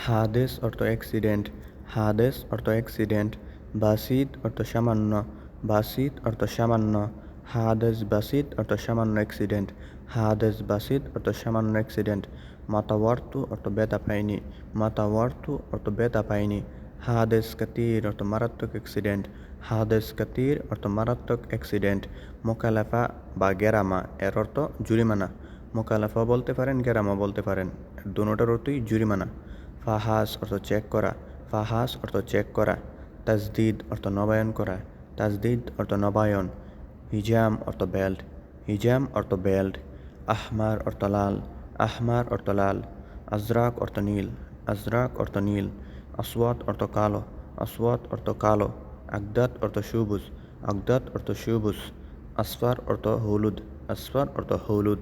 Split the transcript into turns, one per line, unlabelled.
হাদেস অর্থ অ্যাক্সিডেন্ট, হাদেস অর্থ অ্যাক্সিডেন্ট। বাসিত অর্থ সামান্য, বাসিত অর্থ সামান্য। হাদেস বাসিত অর্থ সামান্য অ্যাক্সিডেন্ট, হাদেস বাসিত অর্থ সামান্য অ্যাক্সিডেন্ট। মাতাওয়ার্তু অর্থ ব্যথা পায়নি, মাতাওয়ার্তু অর্থ ব্যথা পায়নি। হাদেস কাতির অর্থ মারাত্মক অ্যাক্সিডেন্ট, হাদেস কাতির অর্থ মারাত্মক অ্যাক্সিডেন্ট। মোকালাফা বা গেরামা এর অর্থ জরিমানা। মোকালাফা বলতে পারেন, গেরামা বলতে পারেন, দুটোটার অর্থই জরিমানা। ফাহাস অর্থ চেক করা, ফাহাস অর্থ চেক করা। তাজদিদ অর্থ নবায়ন করা, তাজদিদ অর্থ নবায়ন। হিজাম অর্থ বেল্ট, হিজাম অর্থ বেল্ট। আহমার অর্থ লাল, আহমার অর্থ লাল। আজরাক অর্থ নীল, আজরাক অর্থ নীল। আসওয়াত অর্থ কালো, আসওয়াত অর্থ কালো। আগদাত অর্থ সবুজ, আগদাত অর্থ সবুজ। আসফার অর্থ হলুদ, আসফার অর্থ হলুদ।